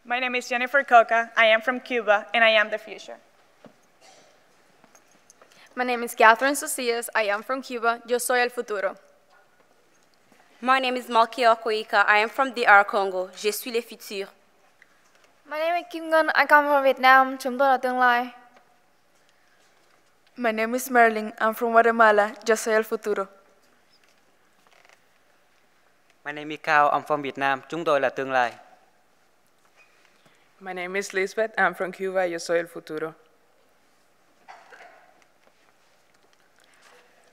My name is Jennifer Coca. I am from Cuba, and I am the future. My name is Catherine Socias. I am from Cuba. Yo soy el futuro. My name is Malkia Okoika. I am from DR Congo. Je suis le futur. My name is Kim Ngân. I come from Vietnam. Chúng tôi là tương lai. My name is Merlin. I'm from Guatemala. Yo soy el futuro. My name is Cao. I'm from Vietnam. Chúng tôi là tương lai. My name is Lisbeth. I'm from Cuba. Yo soy el futuro.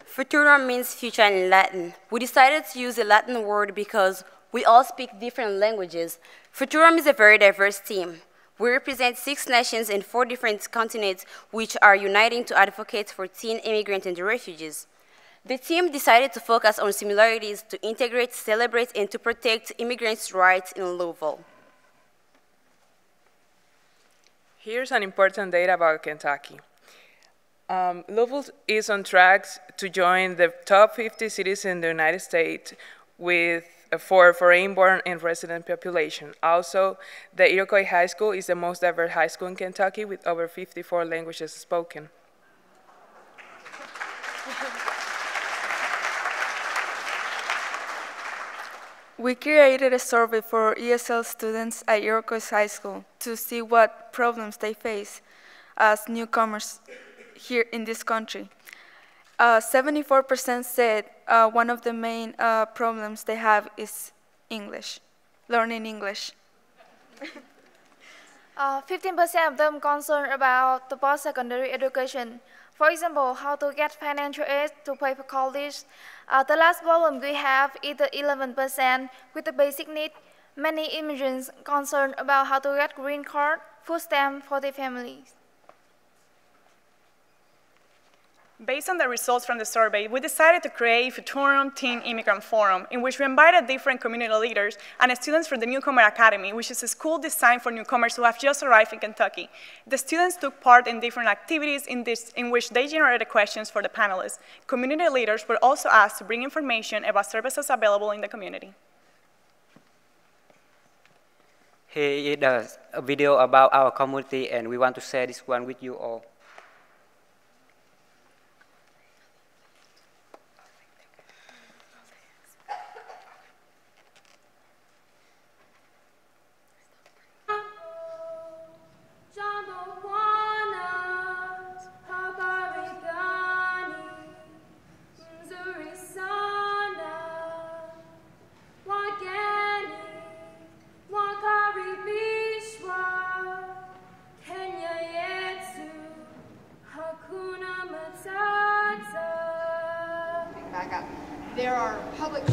FUTURUM means future in Latin. We decided to use a Latin word because we all speak different languages. FUTURUM is a very diverse team. We represent 6 nations in 4 different continents which are uniting to advocate for teen immigrants and refugees. The team decided to focus on similarities to integrate, celebrate, and to protect immigrants' rights in Louisville. Here's an important data about Kentucky. Louisville is on track to join the top 50 cities in the United States for foreign-born and resident population. Also, the Iroquois High School is the most diverse high school in Kentucky with over 54 languages spoken. We created a survey for ESL students at Iroquois High School to see what problems they face as newcomers here in this country. 74% said one of the main problems they have is English, learning English. 15% of them concerned about the post-secondary education. For example, how to get financial aid to pay for college. The last problem we have is the 11% with the basic need. Many immigrants concerned about how to get green card, food stamp for their families. Based on the results from the survey, we decided to create FUTURUM Teen Immigrant Forum, in which we invited different community leaders and students from the Newcomer Academy, which is a school designed for newcomers who have just arrived in Kentucky. The students took part in different activities in which they generated questions for the panelists. Community leaders were also asked to bring information about services available in the community. Here is a video about our community, and we want to share this one with you all. There are public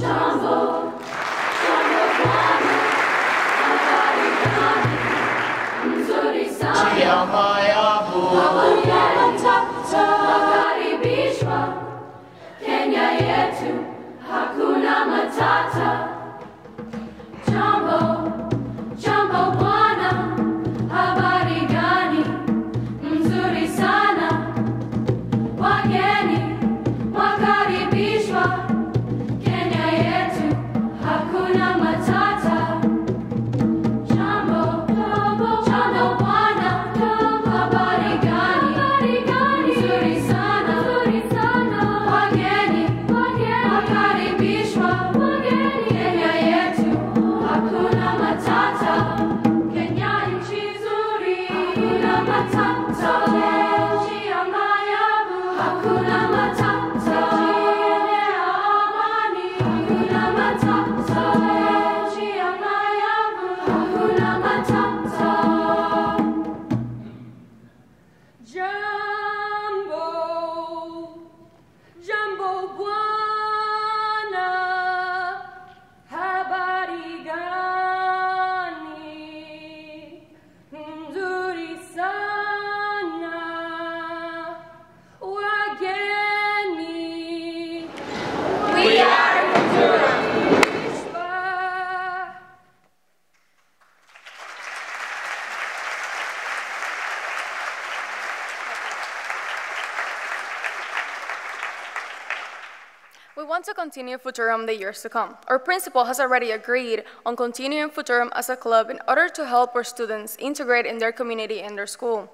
want to continue FUTURUM the years to come. Our principal has already agreed on continuing FUTURUM as a club in order to help our students integrate in their community and their school.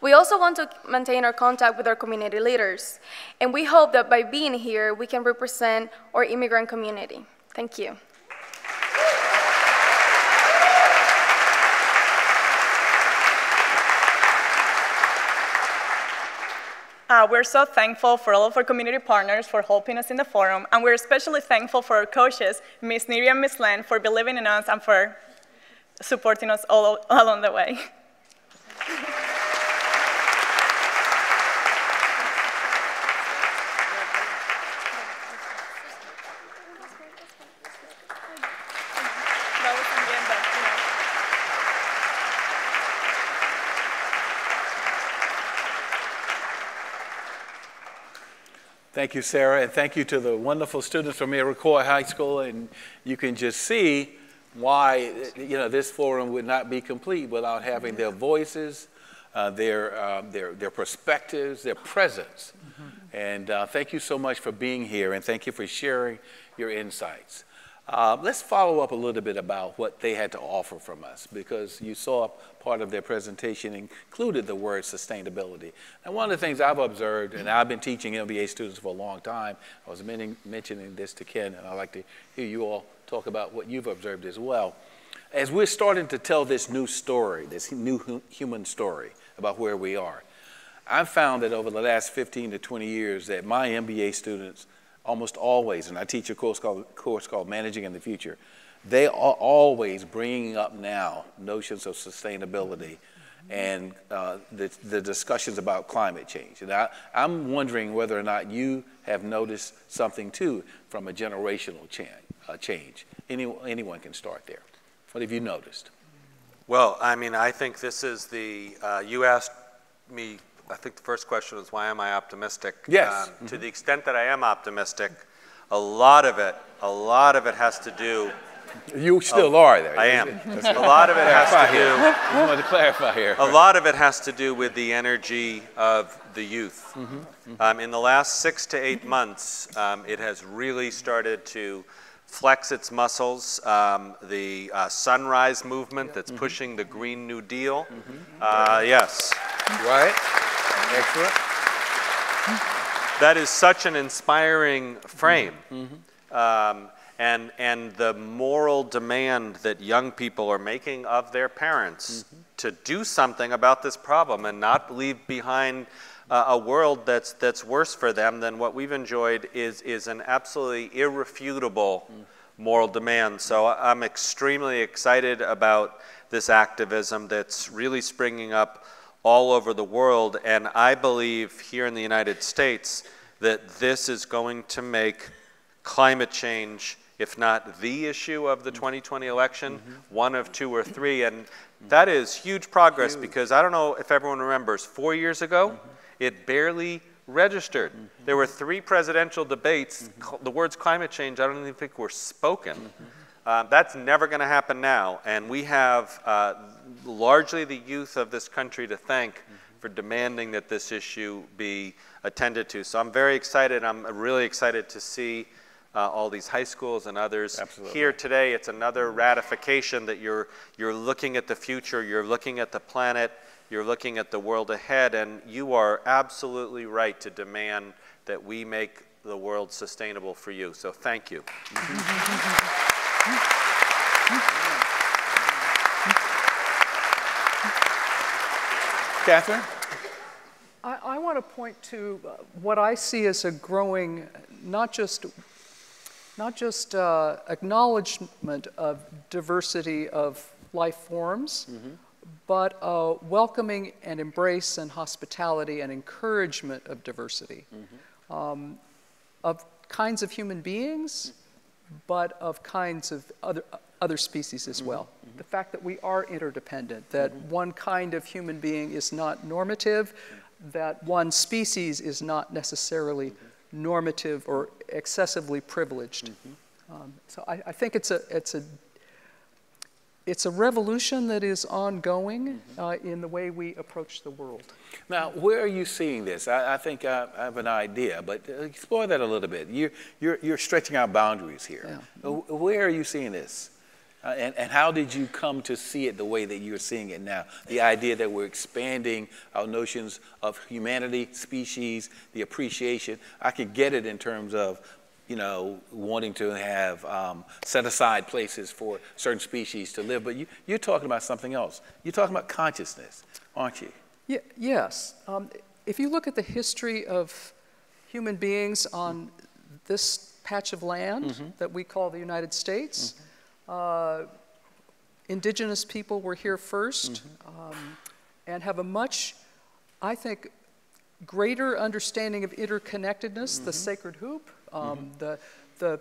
We also want to maintain our contact with our community leaders, and we hope that by being here, we can represent our immigrant community. Thank you. We're so thankful for all of our community partners for helping us in the forum, and we're especially thankful for our coaches, Ms. Niria and Ms. Len, for believing in us and for supporting us all along the way. Thank you, Sarah, and thank you to the wonderful students from Iroquois High School. And you can just see why, this forum would not be complete without having their voices, their perspectives, their presence. And thank you so much for being here, and thank you for sharing your insights. Let's follow up a little bit about what they had to offer from us, because you saw part of their presentation included the word sustainability. And one of the things I've observed, and I've been teaching MBA students for a long time, I was mentioning this to Ken, and I'd like to hear you all talk about what you've observed as well. As we're starting to tell this new story, this new human story about where we are, I've found that over the last 15 to 20 years that my MBA students almost always, and I teach a course called Managing in the Future, they are always bringing up now notions of sustainability and the discussions about climate change. And I'm wondering whether or not you have noticed something too from a generational change. Anyone can start there. What have you noticed? Well, I mean, I think this is you asked me, I think the first question was, why am I optimistic? Yes. To the extent that I am optimistic, a lot of it has to do. You still are there. I am. A lot of it has to do. I want to clarify here. A lot of it has to do with the energy of the youth. In the last 6 to 8 months, it has really started to flex its muscles. The Sunrise Movement that's pushing the Green New Deal. Yes. Right. Excellent. That is such an inspiring frame. And the moral demand that young people are making of their parents to do something about this problem and not leave behind a world that's worse for them than what we've enjoyed is an absolutely irrefutable moral demand. So I'm extremely excited about this activism that's really springing up all over the world, and I believe here in the United States that this is going to make climate change, if not the issue of the 2020 election, one of 2 or 3, and that is huge progress because I don't know if everyone remembers, 4 years ago, it barely registered. There were 3 presidential debates, the words climate change I don't even think were spoken. That's never going to happen now, and we have largely the youth of this country to thank for demanding that this issue be attended to. So I'm very excited. I'm really excited to see all these high schools and others here today. It's another ratification that you're looking at the future, you're looking at the planet, you're looking at the world ahead, and you are absolutely right to demand that we make the world sustainable for you. So thank you. Catherine? I want to point to what I see as a growing, not just acknowledgement of diversity of life forms, but welcoming and embrace and hospitality and encouragement of diversity, of kinds of human beings, but of kinds of other species as well. The fact that we are interdependent, that one kind of human being is not normative, that one species is not necessarily normative or excessively privileged. So I think it's a it's a revolution that is ongoing in the way we approach the world. Now, where are you seeing this? I think I have an idea, but explore that a little bit. You're stretching our boundaries here. Yeah. Where are you seeing this? And how did you come to see it the way that you're seeing it now? The idea that we're expanding our notions of humanity, species, the appreciation. I could get it in terms of, you know, wanting to have set aside places for certain species to live, but you're talking about something else. You're talking about consciousness, aren't you? Yeah, yes. If you look at the history of human beings on this patch of land that we call the United States, indigenous people were here first and have a much, I think, greater understanding of interconnectedness, the sacred hoop, the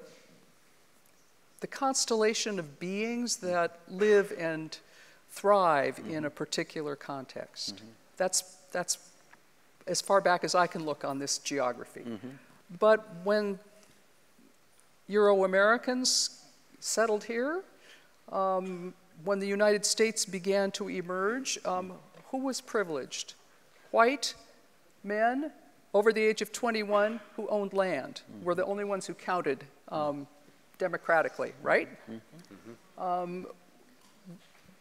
constellation of beings that live and thrive in a particular context. That's as far back as I can look on this geography. But when Euro-Americans settled here, when the United States began to emerge, who was privileged? White men over the age of 21 who owned land were the only ones who counted democratically, right?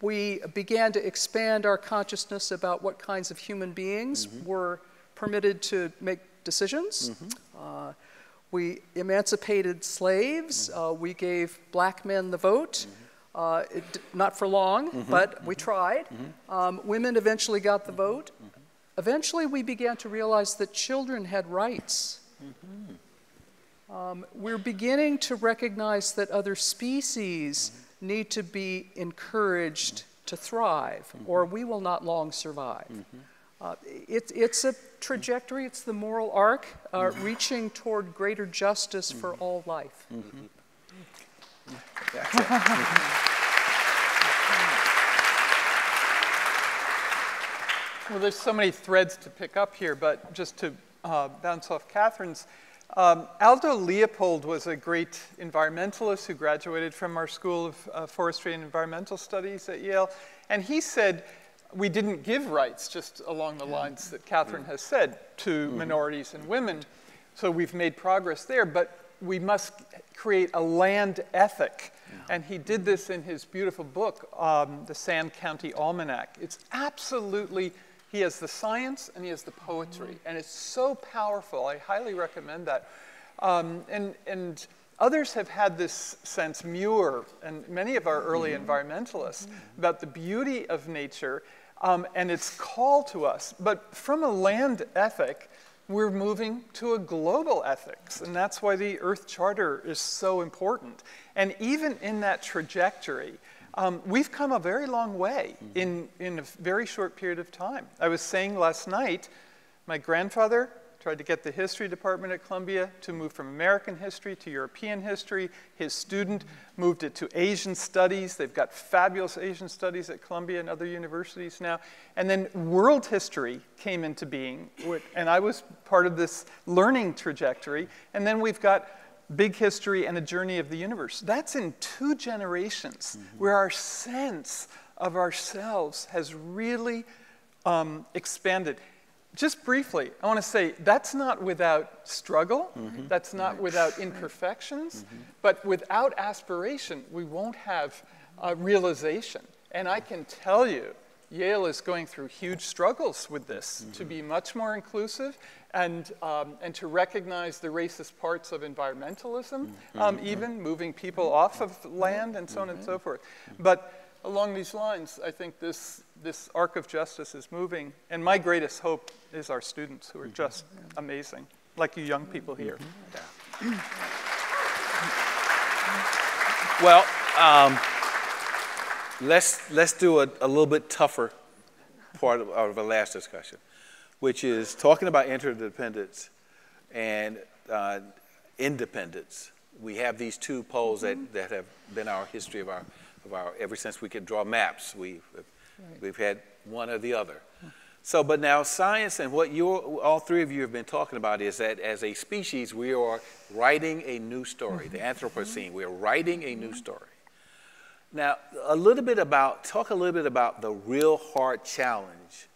We began to expand our consciousness about what kinds of human beings were permitted to make decisions. We emancipated slaves. We gave black men the vote. Not for long, but we tried. Women eventually got the vote. Eventually, we began to realize that children had rights. We're beginning to recognize that other species need to be encouraged to thrive, or we will not long survive. It's a trajectory, it's the moral arc, reaching toward greater justice for all life. That's it. Well, there's so many threads to pick up here, but just to bounce off Catherine's, Aldo Leopold was a great environmentalist who graduated from our School of Forestry and Environmental Studies at Yale, and he said we didn't give rights just along the lines that Catherine has said to minorities and women, so we've made progress there, but we must create a land ethic. And he did this in his beautiful book, The Sand County Almanac. It's absolutely, he has the science and he has the poetry. And it's so powerful. I highly recommend that. And others have had this sense, Muir and many of our early environmentalists, about the beauty of nature and its call to us. But from a land ethic, we're moving to a global ethics, and that's why the Earth Charter is so important. And even in that trajectory, we've come a very long way in a very short period of time. I was saying last night, my grandfather tried to get the history department at Columbia to move from American history to European history. His student moved it to Asian studies. They've got fabulous Asian studies at Columbia and other universities now. And then world history came into being, and I was part of this learning trajectory. And then we've got big history and a journey of the universe. That's in 2 generations where our sense of ourselves has really expanded. Just briefly, I want to say that's not without struggle, that's not without imperfections, but without aspiration, we won't have realization. And I can tell you, Yale is going through huge struggles with this, to be much more inclusive and to recognize the racist parts of environmentalism, even moving people off of land and so on and so forth. But along these lines, I think this arc of justice is moving, and my greatest hope is our students, who are just amazing, like you young people here. Well, let's do a little bit tougher part of our last discussion, which is talking about interdependence and independence. We have these 2 poles that have been our history of our ever since we could draw maps. We've had one or the other. So, but now science and what all 3 of you have been talking about is that as a species, we are writing a new story. The Anthropocene, we are writing a new story. Now, talk a little bit about the real hard challenge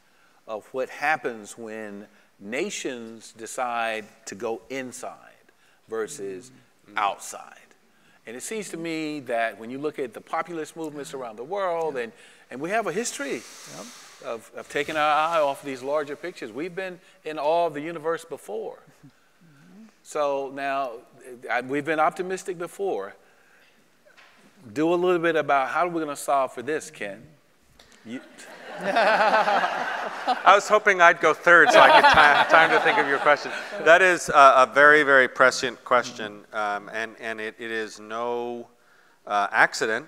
of what happens when nations decide to go inside versus outside. And it seems to me that when you look at the populist movements around the world, and we have a history of taking our eye off these larger pictures. We've been in awe of the universe before. So now, we've been optimistic before. Do a little bit about how are we going to solve for this, Ken? I was hoping I'd go third so I could time to think of your question. That is a very, very prescient question, and it is no accident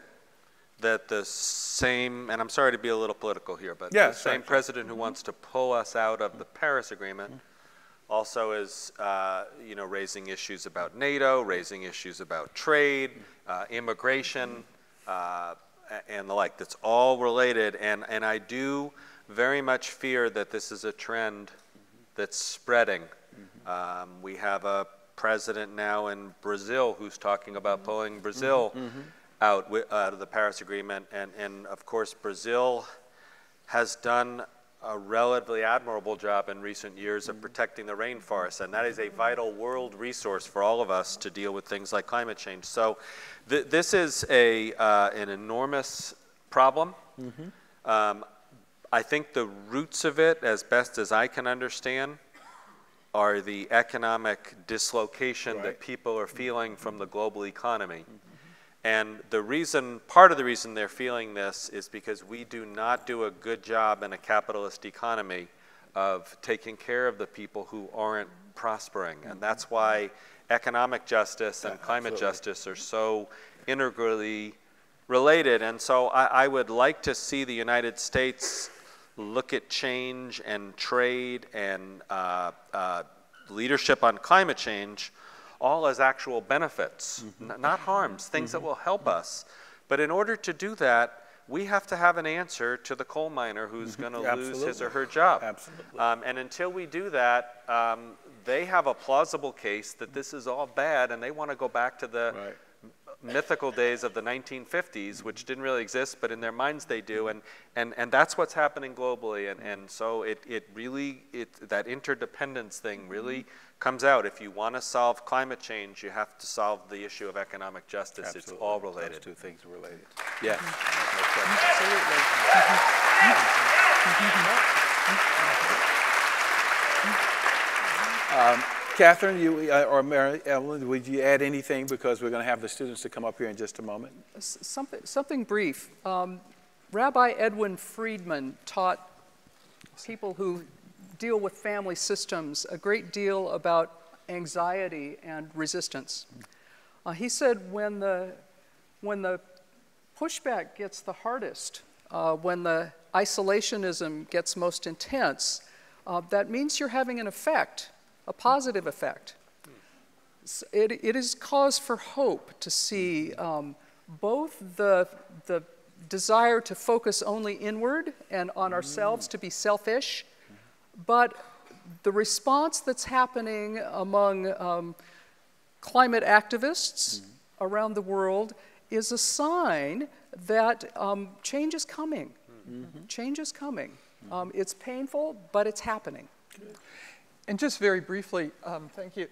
that the same, and I'm sorry to be a little political here, but the same president who wants to pull us out of the Paris Agreement also is raising issues about NATO, raising issues about trade, immigration, and the like. That's all related, and I do very much fear that this is a trend that's spreading. We have a president now in Brazil who's talking about pulling Brazil out of the Paris Agreement, and of course Brazil has done a relatively admirable job in recent years of protecting the rainforest, and that is a vital world resource for all of us to deal with things like climate change. So this is an enormous problem. I think the roots of it, as best as I can understand, are the economic dislocation that people are feeling from the global economy. And part of the reason they're feeling this is because we do not do a good job in a capitalist economy of taking care of the people who aren't prospering. And that's why economic justice and climate justice are so integrally related. And so I would like to see the United States look at change and trade and leadership on climate change all as actual benefits, not harms, things that will help us. But in order to do that, we have to have an answer to the coal miner who's going to lose his or her job. Absolutely. And until we do that, they have a plausible case that this is all bad, and they want to go back to the mythical days of the 1950s, which didn't really exist, but in their minds they do, and that's what's happening globally, and so that interdependence thing really comes out. If you want to solve climate change, you have to solve the issue of economic justice. Absolutely. It's all related. Those two things are related. Yes. Absolutely. Catherine, or Mary Evelyn, would you add anything, because we're going to have the students to come up here in just a moment? Something brief. Rabbi Edwin Friedman taught people who deal with family systems a great deal about anxiety and resistance. He said when the pushback gets the hardest, when the isolationism gets most intense, that means you're having an effect, a positive effect. It is cause for hope to see both the desire to focus only inward and on ourselves, to be selfish, but the response that's happening among climate activists around the world is a sign that change is coming. Change is coming. It's painful, but it's happening. And just very briefly, thank you.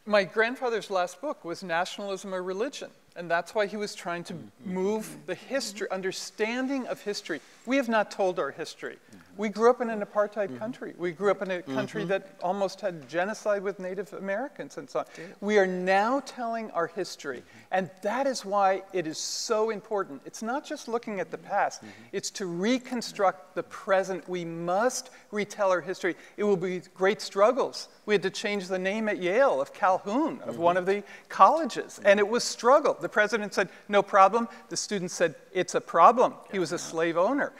My grandfather's last book was Nationalism or Religion, and that's why he was trying to move the history, understanding of history. We have not told our history. We grew up in an apartheid country. We grew up in a country that almost had genocide with Native Americans and so on. We are now telling our history, and that is why it is so important. It's not just looking at the past, it's to reconstruct the present. We must retell our history. It will be great struggles. We had to change the name at Yale of Calhoun, of one of the colleges, and it was struggle. The president said, no problem. The students said, it's a problem. He was a slave owner.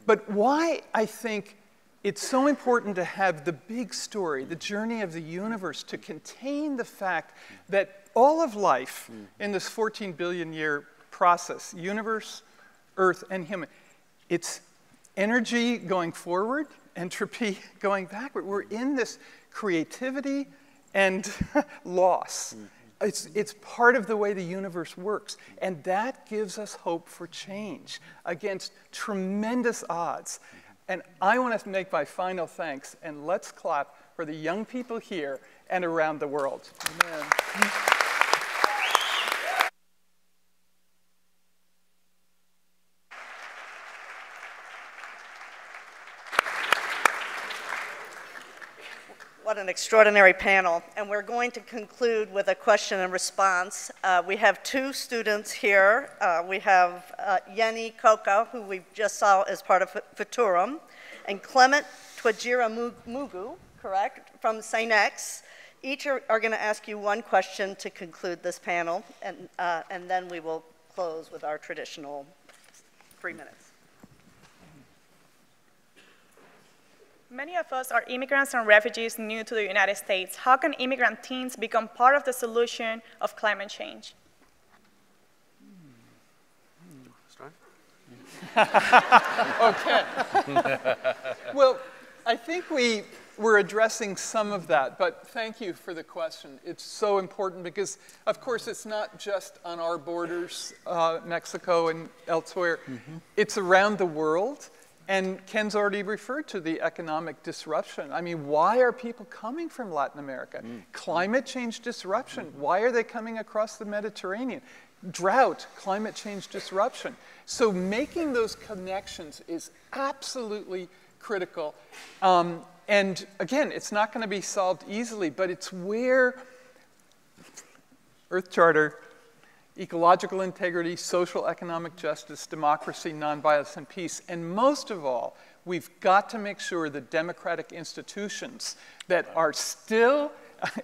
But why I think it's so important to have the big story, the journey of the universe, to contain the fact that all of life in this 14 billion year process, universe, Earth, and human, it's energy going forward, entropy going backward. We're in this creativity and loss. It's part of the way the universe works, and that gives us hope for change against tremendous odds. And I want to make my final thanks, and let's clap for the young people here and around the world. Amen. What an extraordinary panel. And we're going to conclude with a question and response. We have two students here. We have Yeni Koka, who we just saw as part of FUTURUM, and Clement Twajira Mugu, correct, from SINEX. Each are going to ask you one question to conclude this panel, and then we will close with our traditional 3 minutes. Many of us are immigrants and refugees new to the United States. How can immigrant teens become part of the solution of climate change? Okay. Well, I think we're addressing some of that, but thank you for the question. It's so important because, of course, it's not just on our borders, Mexico and elsewhere. It's around the world. And Ken's already referred to the economic disruption. I mean, why are people coming from Latin America? Climate change disruption. Why are they coming across the Mediterranean? Drought, climate change disruption. So making those connections is absolutely critical. And again, it's not going to be solved easily, but it's where Earth Charter, ecological integrity, social economic justice, democracy, nonviolence, and peace. And most of all, we've got to make sure the democratic institutions that are still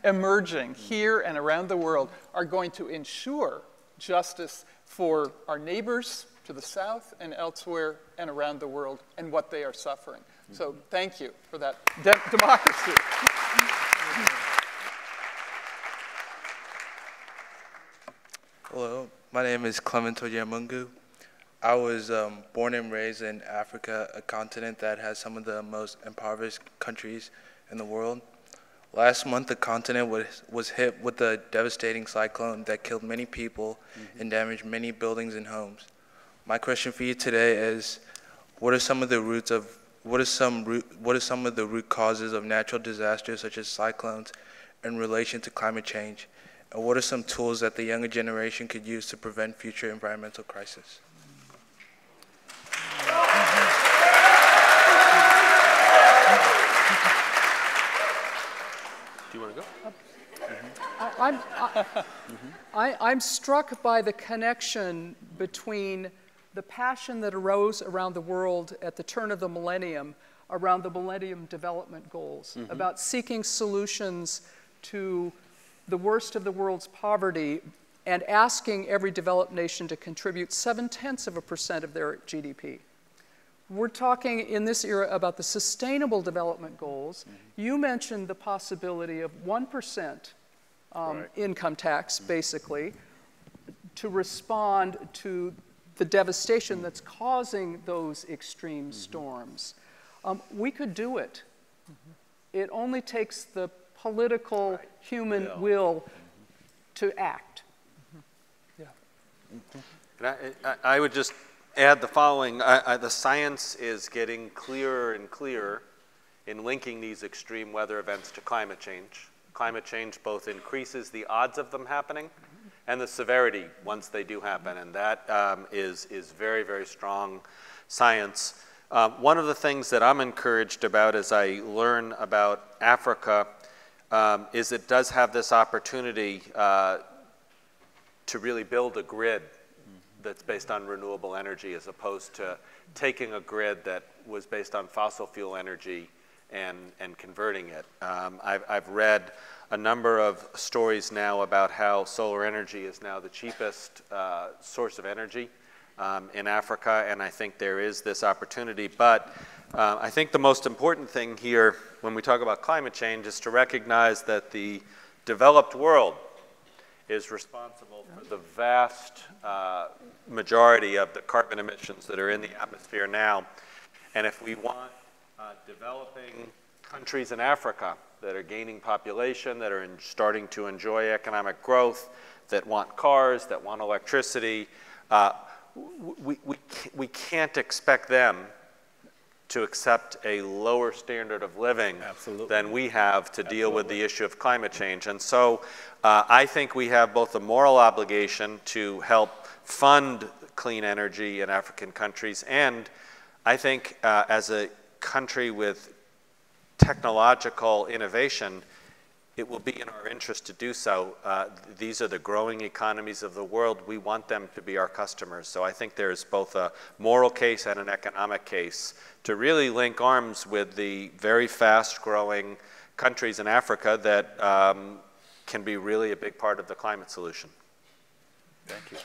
emerging here and around the world are going to ensure justice for our neighbors to the south and elsewhere and around the world and what they are suffering. So thank you for that democracy. Hello, my name is Clement Oyemungu. I was born and raised in Africa, a continent that has some of the most impoverished countries in the world. Last month, the continent was hit with a devastating cyclone that killed many people and damaged many buildings and homes. My question for you today is, what are some of the root causes of natural disasters such as cyclones in relation to climate change? And what are some tools that the younger generation could use to prevent future environmental crises? Do you want to go? I'm struck by the connection between the passion that arose around the world at the turn of the millennium around the Millennium Development Goals, about seeking solutions to the worst of the world's poverty and asking every developed nation to contribute 0.7% of their GDP. We're talking in this era about the Sustainable Development Goals. You mentioned the possibility of 1% income tax, basically, to respond to the devastation that's causing those extreme storms. We could do it. It only takes the political human will to act. I would just add the following. The science is getting clearer and clearer in linking these extreme weather events to climate change. Climate change both increases the odds of them happening and the severity once they do happen, and that is very, very strong science. One of the things that I'm encouraged about as I learn about Africa is it does have this opportunity to really build a grid that's based on renewable energy as opposed to taking a grid that was based on fossil fuel energy and converting it. I've read a number of stories now about how solar energy is now the cheapest source of energy in Africa, and I think there is this opportunity. But I think the most important thing here when we talk about climate change is to recognize that the developed world is responsible for the vast majority of the carbon emissions that are in the atmosphere now. And if we want developing countries in Africa that are gaining population, that are starting to enjoy economic growth, that want cars, that want electricity. We can't expect them to accept a lower standard of living than we have to deal with the issue of climate change. And so I think we have both a moral obligation to help fund clean energy in African countries, and I think as a country with technological innovation, it will be in our interest to do so. These are the growing economies of the world. We want them to be our customers. So I think there's both a moral case and an economic case to really link arms with the very fast-growing countries in Africa that can be really a big part of the climate solution. Thank you.